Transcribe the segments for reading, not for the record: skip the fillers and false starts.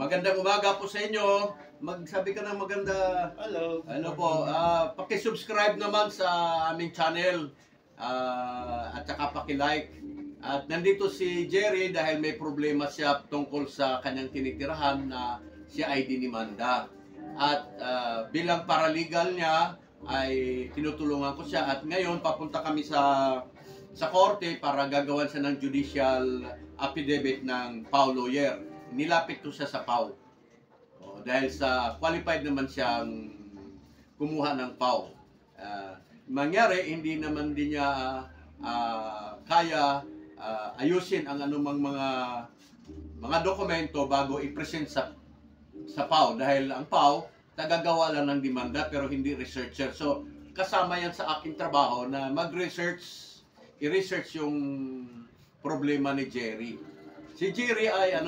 Magandang umaga po sa inyo. Magsabi ka ng maganda. Hello. Ano po, paki-subscribe naman sa aming channel. At saka paki-like. At nandito si Jerry dahil may problema siya tungkol sa kanyang tinitirahan na siya ay dinimanda. At bilang paralegal niya ay tinutulungan ko siya. At ngayon papunta kami sa korte para gagawan siya ng judicial affidavit ng PAW lawyer. Nilapit ko siya sa PAW. Dahil sa qualified naman siyang kumuha ng PAW. Mangyari, hindi naman din niya kaya ayusin ang anumang mga dokumento bago i-present sa PAW. Dahil ang PAW, tagagawa lang ng demanda pero hindi researcher. So, kasama yan sa aking trabaho na mag-research, i-research yung problema ni Jerry. Si Jerry ay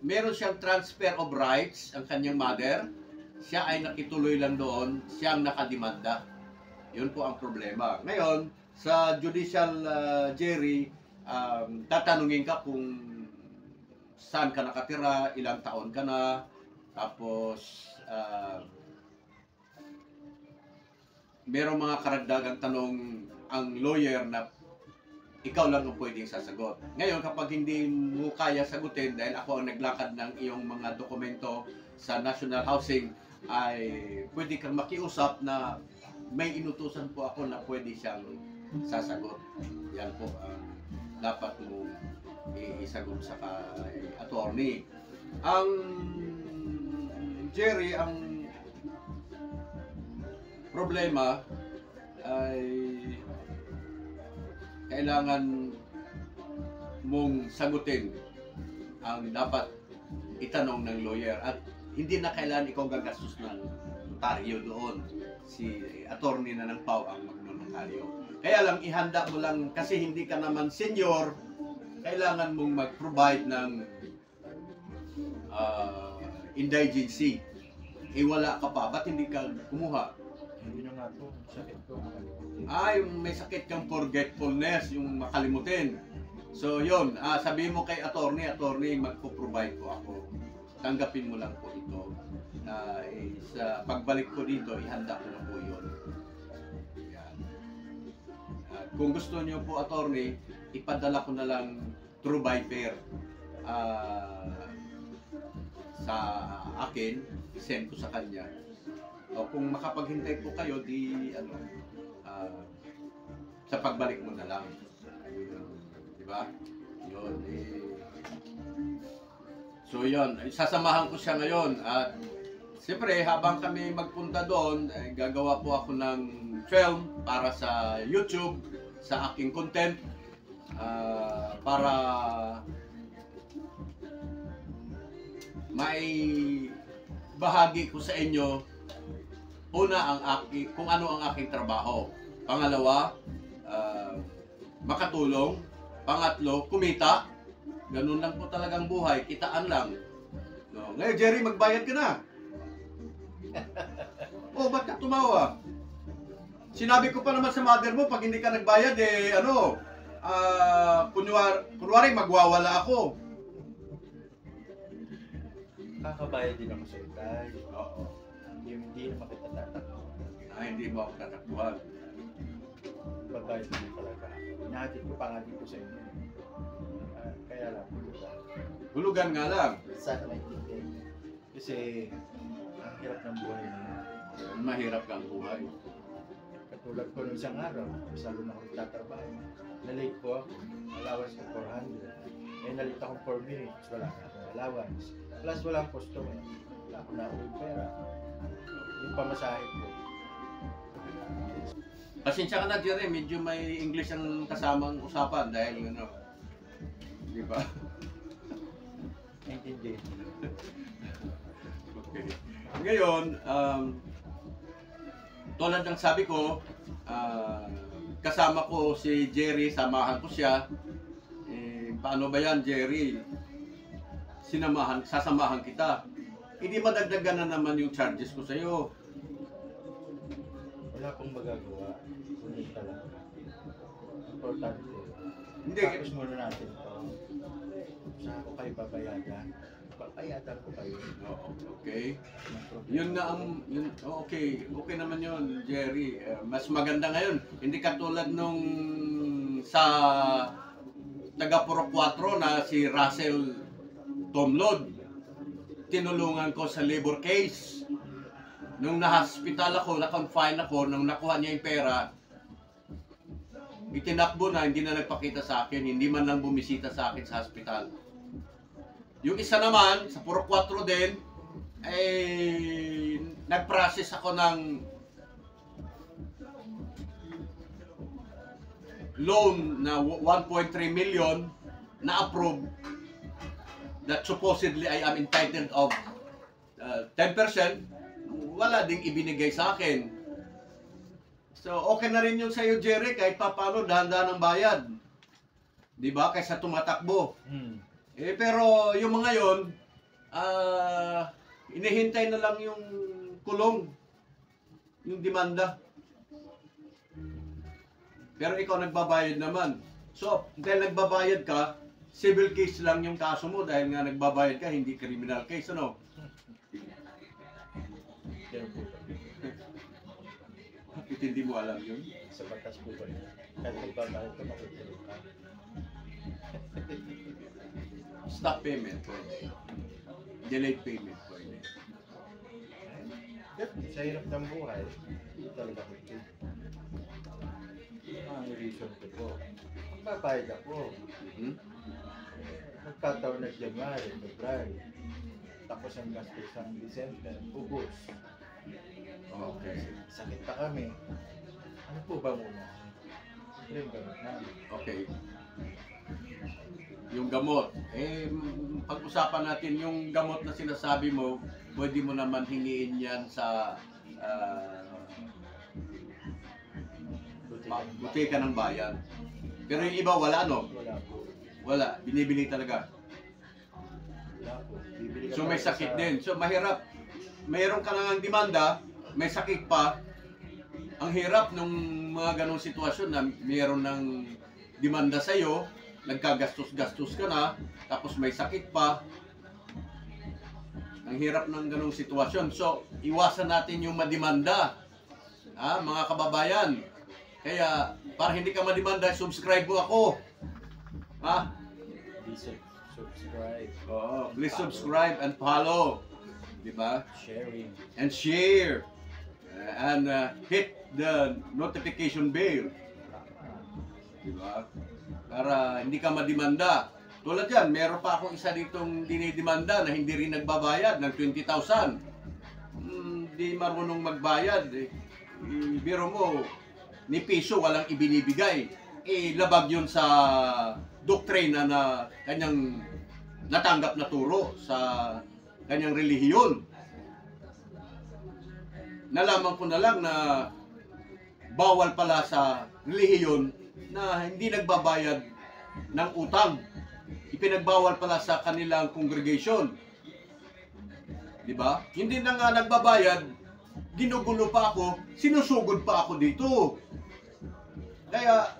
meron siyang transfer of rights, ang kanyang mother. Siya ay nakituloy lang doon, siyang nakademanda. Yun po ang problema. Ngayon, sa judicial Jerry, tatanungin ka kung saan ka nakatira, ilang taon ka na, tapos merong mga karagdagang tanong ang lawyer na ikaw lang ang pwedeng sasagot. Ngayon, kapag hindi mo kaya sagutin dahil ako ang naglakad ng iyong mga dokumento sa National Housing, ay pwede kang makiusap na may inutusan po ako na pwede siyang sasagot. Yan po ang dapat mo isagot sa attorney. Ang Jerry, ang problema ay kailangan mong sagutin ang dapat itanong ng lawyer at hindi na kailangan ikaw gagastos ng notaryo doon. Si attorney na ng PAW ang magnotaryo. Kaya lang ihanda mo lang kasi hindi ka naman senior, kailangan mong mag-provide ng indigency. Wala ka pa, ba't hindi ka kumuha? Hindi na nga po, sakit ko. May sakit kang forgetfulness, yung makalimutin. So yun, sabihin mo kay attorney, magpo-provide po ako. Tanggapin mo lang po ito. Sa pagbalik ko dito, ihanda ko na po yun. Yan. Kung gusto niyo po attorney, ipadala ko na lang through by fair sa akin, send ko sa kanya. O kung makapaghintay po kayo, sa pagbalik mo na lang. Di ba? Yun. So yun, sasamahan ko siya ngayon. At siyempre, habang kami magpunta doon, gagawa po ako ng film para sa YouTube, sa aking content, para may bahagi ko sa inyo. Una, kung ano ang aking trabaho. Pangalawa, makatulong. Pangatlo, kumita. Ganun lang po talagang buhay. Kitaan lang. No. Ngayon, Jerry, magbayad ka na. Ba't ka tumawa? Sinabi ko pa naman sa mother mo, pag hindi ka nagbayad, kunwari magwawala ako. Kakabayad din ako sa utay. Oo. Hindi naman kita tatakbo. Hindi mo ako tatakbuhan. Babayad din talaga ako. Inahatid ko pa nga dito sa inyo. Kaya lang, Hulugan nga lang. sana maintindihan. Kasi, ang hirap ng buhay na. Mahirap kang buhay. Katulad ko nung isang araw, salon ako nagtatrabaho. Na-late po ako. Allowance ko 400. Na-late akong 4 minutes. Wala na akong allowance. Plus walang customer. Wala akong nauwing pera. Yung pamasahe ko. Pasensya ka na, Jerry. Medyo may English ang kasamang usapan dahil di ba? Naintindihan. Okay. Ngayon, tulad ng sabi ko, kasama ko si Jerry, samahan ko siya. Paano ba yan, Jerry? Sasamahan kita. Hindi madagdagan na naman yung charges ko sa iyo. Wala akong magagawa. Kunin talaga. Importante. Hindi. Tapos muna natin ito. saan ko kayo babayadan? Babayadan ko kayo. Okay. Yun na ang okay naman yun, Jerry. Mas maganda ngayon, hindi katulad nung sa taga Puro 4 na si Russell Tomlod. Tinulungan ko sa labor case. Nung na-hospital ako, na-confine ako, nung nakuha niya yung pera, itinakbo na, hindi na nagpakita sa akin, hindi man lang bumisita sa akin sa hospital. Yung isa naman, sa Puro 4 din, nag-process ako ng loan na 1.3 million na approved that supposedly I am entitled of 10%. Wala ding ibinigay sa akin. So, okay na rin yun sa'yo, Jerry, kahit paano dahan-dahan ang bayad. Di ba? Kaysa tumatakbo. Pero yung mga yon, inihintay na lang yung kulong, yung demanda. Pero ikaw nagbabayad naman. So, dahil nagbabayad ka, civil case lang yung kaso mo dahil nga nagbabayad ka, hindi criminal case, ano? Bakit hindi mo alam yun? Sa batas po ba yun? Kahit nagbabayad ka, makukulong ka. Stop payment pwede. Delayed payment pwede. Sa hirap ng buhay, hindi talaga pwede. Ang reason ko po, magbabayad ako. Nagkataon na January, February. Tapos ang gastos ang December, ubos. Okay. Sakit pa kami. Ano po ba muna? Yung gamot namin. Okay. Yung gamot. Pag-usapan natin yung gamot na sinasabi mo, pwede mo naman hingiin yan sa butika ng bayan. Pero yung iba wala, no? Wala po. Wala. Binibili talaga. Wala po. Bibili ka So may talaga sakit sa- din. So mahirap. Mayroon ka nang demanda, may sakit pa. Ang hirap nung mga ganong sitwasyon na mayroon ng demanda sa'yo, nagkagastos-gastos ka na, tapos may sakit pa. Ang hirap ng ganong sitwasyon. So, iwasan natin yung mademanda. Mga kababayan. Kaya, para hindi ka mademanda, subscribe mo ako. Please subscribe. Oo, please subscribe and follow. Diba? Sharing. And share. And hit the notification bell. Diba? Para hindi ka mademanda. Tulad yan, meron pa akong isa ditong dinidemanda na hindi rin nagbabayad ng 20,000. Hindi marunong magbayad. Biro mo, ni piso walang ibinibigay. Labag yun sa doktrina na kanyang natanggap na turo sa kanyang relihiyon. Nalaman ko na lang na bawal pala sa relihiyon na hindi nagbabayad ng utang. Ipinagbawal pala sa kanilang congregation. Di ba? Hindi na nga nagbabayad, ginugulo pa ako, sinusugod pa ako dito. Kaya,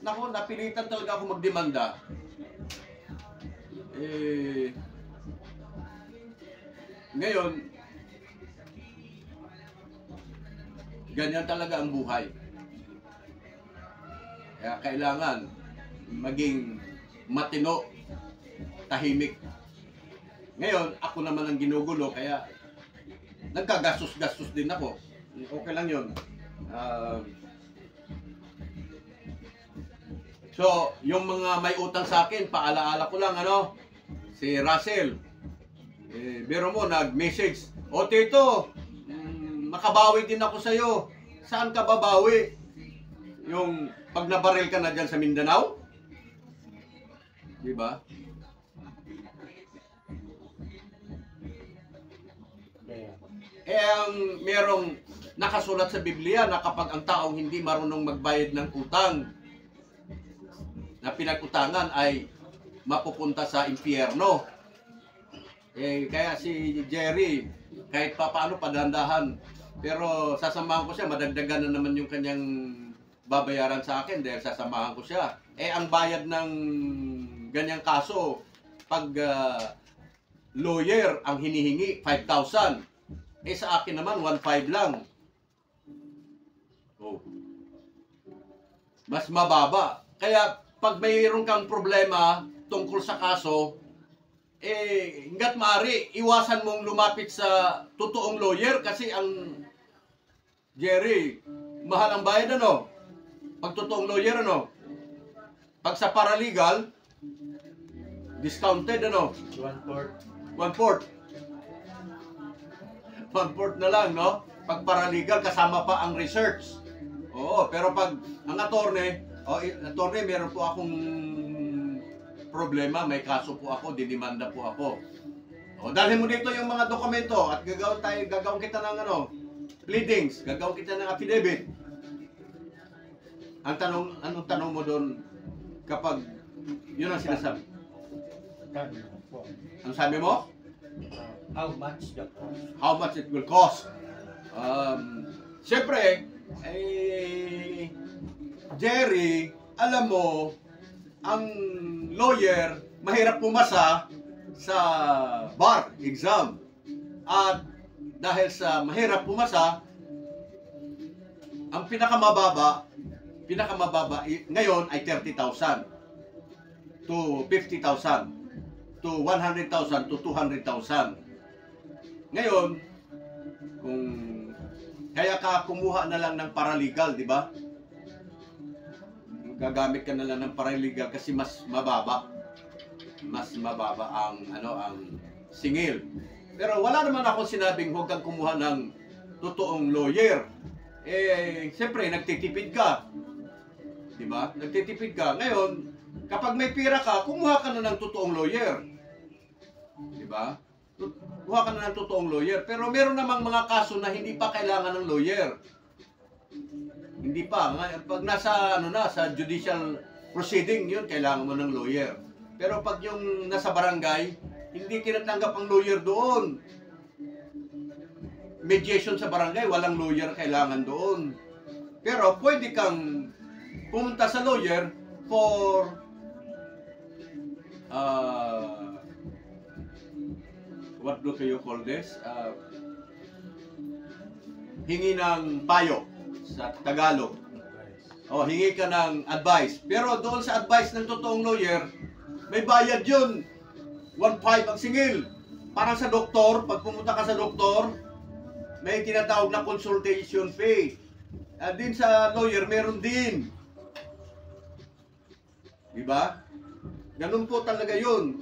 naku, napilitan talaga ako magdemanda. Ngayon, ganyan talaga ang buhay. Kaya kailangan maging matino, tahimik. Ngayon, ako naman ang ginugulo, kaya nagkagastos-gastos din ako. Okay lang yun. So, yung mga may utang sa akin, paalaala ko lang, si Russell. Biro mo, nag-message, "O Tito, makabawi din ako sa'yo. Saan ka babawi? Yung pag nabaril ka na dyan sa Mindanao?" Diba? Ang merong nakasulat sa Biblia na kapag ang taong hindi marunong magbayad ng utang na pinag-utangan ay mapupunta sa impyerno. Kaya si Jerry, kahit paano padandahan, pero sasamahan ko siya, madagdagan na naman yung kanyang babayaran sa akin dahil sasamahan ko siya. Ang bayad ng ganyang kaso, pag lawyer ang hinihingi, 5,000. Eh sa akin naman, 1,500 lang. Oh. Mas mababa. Kaya pag mayroon kang problema tungkol sa kaso, hanggat maaari, iwasan mong lumapit sa totoong lawyer kasi ang Jerry, mahal ang bayad ano? Pag totoong lawyer ano? Pag sa paralegal, discounted ano? 1/4. 1/4. 1/4 na lang, no? Pag paralegal, kasama pa ang research. Oo, pero pag ang attorney, attorney, meron po akong problema, may kaso po ako, dinimanda po ako. O, dalhin mo dito yung mga dokumento at gagawin kita ng pleadings, gagawin kita ng affidavit. Anong tanong mo doon kapag yun ang sinasabi? Ang sabi mo? How much the cost? How much it will cost. Siyempre, Jerry, alam mo, ang lawyer, mahirap pumasa sa bar exam. At dahil sa mahirap pumasa, ang pinakamababa ngayon ay 30,000 to 50,000 to 100,000 to 200,000. Ngayon, kung kaya ka kumuha na lang ng paralegal, di ba? Gagamit ka na lang ng paralegal kasi mas mababa. Mas mababa ang singil. Pero wala naman ako sinabing huwag kang kumuha ng totoong lawyer. Siyempre nagtitipid ka. Di ba? Nagtitipid ka. Ngayon, kapag may pira ka, kumuha ka na ng totoong lawyer. Di ba? Kuha ka na ng totoong lawyer. Pero meron namang mga kaso na hindi pa kailangan ng lawyer. Hindi pa. Pag nasa, sa judicial proceeding, yun, kailangan mo ng lawyer. Pero pag yung nasa barangay, hindi tinatanggap ang lawyer doon. Mediation sa barangay, walang lawyer kailangan doon. Pero pwede kang pumunta sa lawyer for what do you call this? Hingi ng payo sa Tagalog. Hingi ka ng advice. Pero doon sa advice ng totoong lawyer, may bayad yun. 1,500 ang singil. Parang sa doktor, pag pumunta ka sa doktor, may tinatawag na consultation fee. Din sa lawyer, meron din. Diba? Ganun po talaga yun.